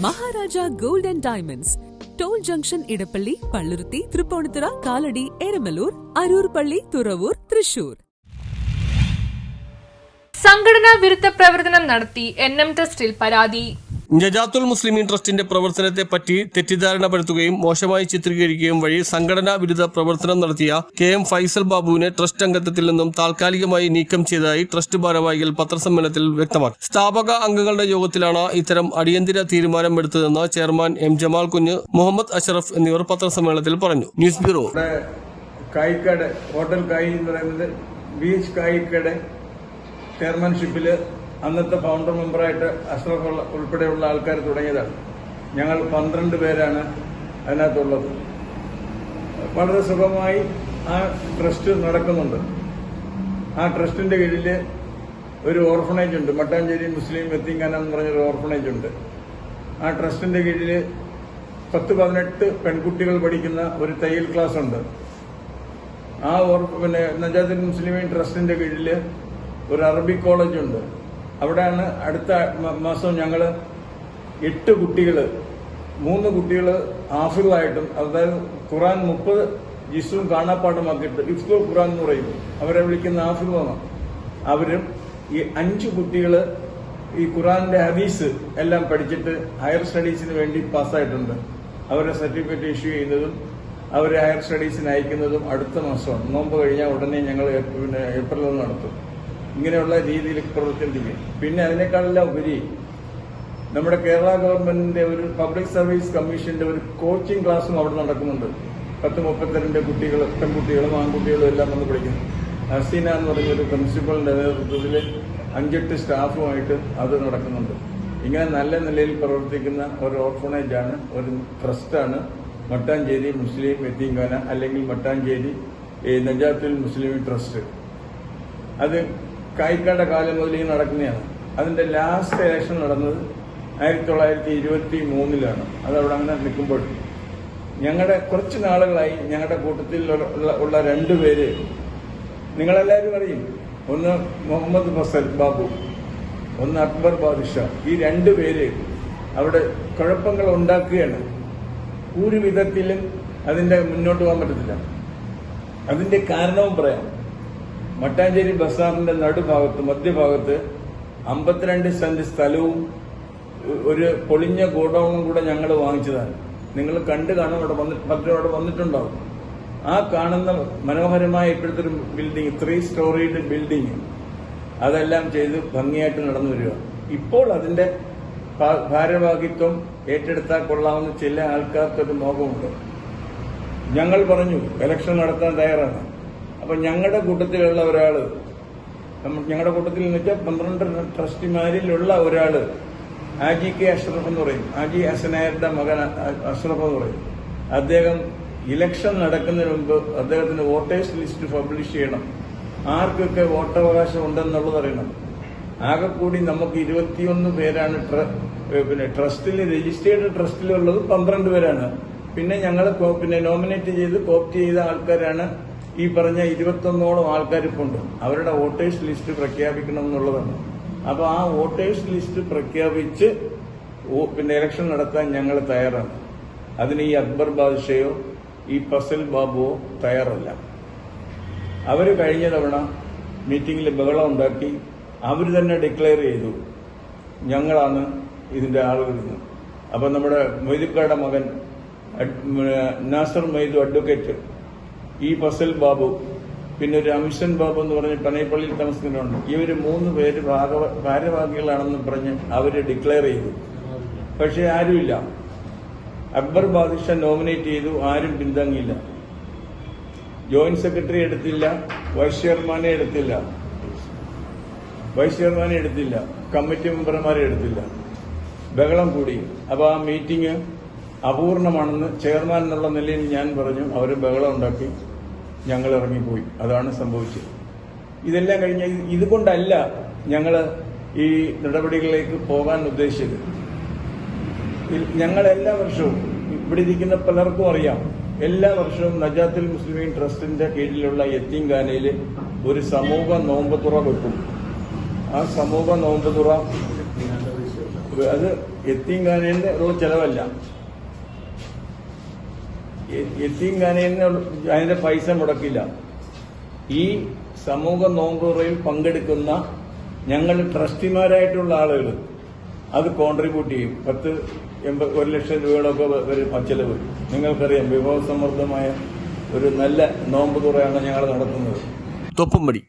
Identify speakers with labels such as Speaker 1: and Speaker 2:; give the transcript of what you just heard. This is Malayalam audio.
Speaker 1: Maharaja gold and diamonds, toll junction, Edappally, Palluruthy, Thrippunithura, Kalady, Eramalloor, Aroor പള്ളി, തുറവൂർ, തൃശൂർ.
Speaker 2: സംഘടനാ വിരുദ്ധ പ്രവർത്തനം നടത്തി NM ട്രസ്റ്റിൽ പരാതി.
Speaker 3: നജാത്തുൽ മുസ്ലിമീൻ ട്രസ്റ്റിന്റെ പ്രവർത്തനത്തെ പറ്റി തെറ്റിദ്ധാരണ പരത്തുകയും മോശമായി ചിത്രീകരിക്കുകയും വഴി സംഘടനാ വിരുദ്ധ പ്രവർത്തനം നടത്തിയ KM ഫൈസൽ ബാബുവിനെ ട്രസ്റ്റ് അംഗത്വത്തിൽ നിന്നും താൽക്കാലികമായി നീക്കം ചെയ്തതായി ട്രസ്റ്റ് ഭാരവാഹികൾ പത്രസമ്മേളനത്തിൽ വ്യക്തമാക്കി. സ്ഥാപക അംഗങ്ങളുടെ യോഗത്തിലാണ് ഇത്തരം അടിയന്തര തീരുമാനമെടുത്തതെന്ന് ചെയർമാൻ M ജമാൽ കുഞ്ഞ്, മുഹമ്മദ് അഷറഫ് എന്നിവർ പത്രസമ്മേളനത്തിൽ പറഞ്ഞു. News bureau.
Speaker 4: കായിക്കാട് ഹോട്ടൽ കായി എന്ന് പറയുന്നത് ബീച്ച് കായിക്കയുടെ ചെയർമാൻഷിപ്പിൽ അന്നത്തെ ഫൗണ്ടർ മെമ്പറായിട്ട് അഷ്റഫ് ഉൾപ്പെടെയുള്ള ആൾക്കാർ തുടങ്ങിയതാണ്. ഞങ്ങൾ 12 പേരാണ് അതിനകത്തുള്ളത്. വളരെ സുഖമായി ആ ട്രസ്റ്റ് നടക്കുന്നുണ്ട്. ആ ട്രസ്റ്റിന്റെ കീഴിൽ ഒരു ഓർഫണേജ് ഉണ്ട്, മട്ടാഞ്ചേരി മുസ്ലിം യത്തീംഖാന എന്ന് പറഞ്ഞൊരു ഓർഫണേജ് ഉണ്ട്. ആ ട്രസ്റ്റിന്റെ കീഴിൽ 10-18 പെൺകുട്ടികൾ പഠിക്കുന്ന ഒരു തയ്യൽ ക്ലാസ് ഉണ്ട്. ആ നജാത്തുൽ മുസ്ലിമീൻ ട്രസ്റ്റിന്റെ കീഴിൽ ഒരു അറബിക് കോളേജ് ഉണ്ട്. അവിടെയാണ് അടുത്ത മാസം ഞങ്ങൾ 8 കുട്ടികൾ, 3 കുട്ടികൾ ഹാഫിളായിട്ടും, അതായത് ഖുറാൻ 30 ജിസും കാണാപ്പാഠമാക്കിയിട്ട് ഇഫ്തുൽ ഖുറാൻ എന്ന് പറയും, അവരെ വിളിക്കുന്ന ഹാഫിളാണ്. അവരും ഈ 5 കുട്ടികൾ ഈ ഖുറാന്റെ ഹദീസ് എല്ലാം പഠിച്ചിട്ട് ഹയർ സ്റ്റഡീസിന് വേണ്ടി പാസ്സായിട്ടുണ്ട്. അവരെ സർട്ടിഫിക്കറ്റ് ഇഷ്യൂ ചെയ്യുന്നതും അവരെ ഹയർ സ്റ്റഡീസിന് അയക്കുന്നതും അടുത്ത മാസമാണ്. നോമ്പ് കഴിഞ്ഞാൽ ഉടനെ ഞങ്ങൾ ഏപ്രിലിൽ നടത്തും. ഇങ്ങനെയുള്ള രീതിയിൽ പ്രവർത്തിക്കും. പിന്നെ അതിനേക്കാളെല്ലാം ഉപരി നമ്മുടെ കേരള ഗവൺമെന്റിന്റെ ഒരു പബ്ലിക് സർവീസ് കമ്മീഷന്റെ ഒരു കോച്ചിങ് ക്ലാസ്സും അവിടെ നടക്കുന്നുണ്ട്. 10-32 കുട്ടികൾ, പെൺകുട്ടികളും ആൺകുട്ടികളും എല്ലാം വന്ന് പഠിക്കുന്നു. ഹസീന എന്ന് പറഞ്ഞൊരു പ്രിൻസിപ്പളിന്റെ നേതൃത്വത്തിൽ 5-8 സ്റ്റാഫുമായിട്ട് അത് നടക്കുന്നുണ്ട്. ഇങ്ങനെ നല്ല നിലയിൽ പ്രവർത്തിക്കുന്ന ഒരു ഓർഫണേജാണ്, ഒരു ട്രസ്റ്റാണ് മട്ടാഞ്ചേരി മുസ്ലിം യത്തീംഖാന, അല്ലെങ്കിൽ മട്ടാഞ്ചേരി നജാത്തുൽ മുസ്ലിമീൻ ട്രസ്റ്റ്. അത് കായിക്കാട് കാലം മുതലേ നടക്കുന്നതാണ്. അതിന്റെ ലാസ്റ്റ് ഇലക്ഷൻ നടന്നത് 1923 അതവിടെ അങ്ങനെ നിൽക്കുമ്പോൾ ഞങ്ങളുടെ കുറച്ച് നാളുകളായി ഞങ്ങളുടെ കൂട്ടത്തിൽ ഉള്ള 2 പേര് നിങ്ങളെല്ലാവരും അറിയും. ഒന്ന് മുഹമ്മദ് ഫസൽ ബാബു, ഒന്ന് അക്ബർ ബാദുഷാ. ഈ 2 പേര് അവിടെ കുഴപ്പങ്ങൾ ഉണ്ടാക്കുകയാണ്. ഒരു വിധത്തിലും അതിന്റെ മുന്നോട്ട് പോകാൻ പറ്റത്തില്ല. അതിന്റെ കാരണവും പറയാം. മട്ടാഞ്ചേരി ബസാറിന്റെ നടുഭാഗത്ത്, മധ്യഭാഗത്ത് 52 സെന്റ് സ്ഥലവും ഒരു പൊളിഞ്ഞ ഗോഡൌണും കൂടെ ഞങ്ങൾ വാങ്ങിച്ചതാണ്. നിങ്ങൾ കണ്ടു കാണും, അവിടെ വന്നിട്ടുണ്ടാവും. ആ കാണുന്ന മനോഹരമായ ഇപ്പോഴത്തെ ഒരു ബിൽഡിംഗ്, 3 സ്റ്റോറീഡ് ബിൽഡിംഗ്, അതെല്ലാം ചെയ്ത് ഭംഗിയായിട്ട് നടന്നു വരിക. ഇപ്പോൾ അതിന്റെ ഭാരവാഹിത്വം ഏറ്റെടുത്താൽ കൊള്ളാവുന്ന ചില ആൾക്കാർക്കൊരു മോഹമുണ്ട്. ഞങ്ങൾ പറഞ്ഞു ഇലക്ഷൻ നടത്താൻ തയ്യാറാണ്. അപ്പൊ ഞങ്ങളുടെ കൂട്ടത്തിലുള്ള ഒരാള്, ഞങ്ങളുടെ കൂട്ടത്തിൽ എന്ന് വെച്ചാൽ 12 ട്രസ്റ്റിമാരിലുള്ള ഒരാള് ആജി കെ അഷ്റഫ് എന്ന് പറയും, ആജി ഹസനായരുടെ മകൻ അഷ്റഫ് എന്ന് പറയും. അദ്ദേഹം ഇലക്ഷൻ നടക്കുന്നതിന് മുമ്പ് അദ്ദേഹത്തിന് വോട്ടേഴ്സ് ലിസ്റ്റ് പബ്ലിഷ് ചെയ്യണം, ആർക്കൊക്കെ വോട്ടവകാശം ഉണ്ടെന്നുള്ളത് അറിയണം. ആകെ കൂടി നമുക്ക് 21 പേരാണ് ട്രസ്റ്റിൽ, രജിസ്റ്റേർഡ് ട്രസ്റ്റിലുള്ളത് 12 പേരാണ്. പിന്നെ ഞങ്ങൾ നോമിനേറ്റ് ചെയ്ത് കോപ്റ്റ് ചെയ്ത ആൾക്കാരാണ് ഈ പറഞ്ഞ 21ഓളം ആൾക്കാരിപ്പുണ്ട്. അവരുടെ വോട്ടേഴ്സ് ലിസ്റ്റ് പ്രഖ്യാപിക്കണം എന്നുള്ളതാണ്. അപ്പൊ ആ വോട്ടേഴ്സ് ലിസ്റ്റ് പ്രഖ്യാപിച്ച് ഇലക്ഷൻ നടത്താൻ ഞങ്ങൾ തയ്യാറാണ്. അതിന് ഈ അക്ബർ ബാദ്ഷയോ ഈ ഫസൽ ബാബുവോ തയ്യാറല്ല. അവർ കഴിഞ്ഞ തവണ മീറ്റിംഗിൽ ബഹളം ഉണ്ടാക്കി. അവർ തന്നെ ഡിക്ലെയർ ചെയ്തു ഞങ്ങളാണ് ഇതിന്റെ ആളുകളെന്ന്. അപ്പൊ നമ്മുടെ മൊയ്തുക്കാരുടെ മകൻ നാസർ മൊയ്തു അഡ്വക്കേറ്റ്, ഈ ഫസൽ ബാബു, പിന്നെ ഒരു അംഷൻ ബാബു എന്ന് പറഞ്ഞ് പനയപ്പള്ളിയിൽ താമസിക്കുന്നുണ്ട്. ഇവര് 3 പേര് ഭാരവാഹികളാണെന്ന് പറഞ്ഞ് അവര് ഡിക്ലെയർ ചെയ്തു. പക്ഷെ ആരുമില്ല. അക്ബർ ബാദുഷ നോമിനേറ്റ് ചെയ്തു, ആരും പിന്താങ്ങിയില്ല. ജോയിന്റ് സെക്രട്ടറി എടുത്തില്ല, വൈസ് ചെയർമാനെ എടുത്തില്ല, കമ്മിറ്റി മെമ്പർമാരെ എടുത്തില്ല. ബഹളം കൂടി. അപ്പൊ ആ മീറ്റിംഗ് അപൂർണമാണെന്ന് ചെയർമാൻ എന്നുള്ള നിലയിൽ ഞാൻ പറഞ്ഞു. അവർ ബഹളം ഉണ്ടാക്കി, ഞങ്ങൾ ഇറങ്ങിപ്പോയി. അതാണ് സംഭവിച്ചത്. ഇതെല്ലാം കഴിഞ്ഞ ഇതുകൊണ്ടല്ല ഞങ്ങൾ ഈ നടപടികളിലേക്ക് പോകാൻ ഉദ്ദേശിച്ചത്. ഞങ്ങൾ എല്ലാ വർഷവും, ഇവിടെ ഇരിക്കുന്ന പലർക്കും അറിയാം, എല്ലാ വർഷവും നജാത്തുൽ മുസ്ലിമീൻ ട്രസ്റ്റിന്റെ കീഴിലുള്ള യത്തീംഖാനയിൽ ഒരു സമൂഹ നോമ്പ് തുറ വെക്കും. ആ സമൂഹ നോമ്പ് തുറ അത് യത്തീംഖാനയിൽ ഉള്ള ചെലവല്ല. യത്തീംഖാനയിൽ അതിന്റെ പൈസ മുടക്കില്ല. ഈ സമൂഹ നോമ്പുറയിൽ പങ്കെടുക്കുന്ന ഞങ്ങൾ ട്രസ്റ്റിമാരായിട്ടുള്ള ആളുകൾ അത് കോൺട്രിബ്യൂട്ട് ചെയ്യും. 1 ലക്ഷം രൂപയോടൊക്കെ വരും ആ ചെലവ്. നിങ്ങൾക്കറിയാം, വിഭവസമൃദ്ധമായ ഒരു നല്ല നോമ്പ് തുറയാണ് ഞങ്ങൾ നടത്തുന്നത്.
Speaker 3: തൊപ്പുംപടി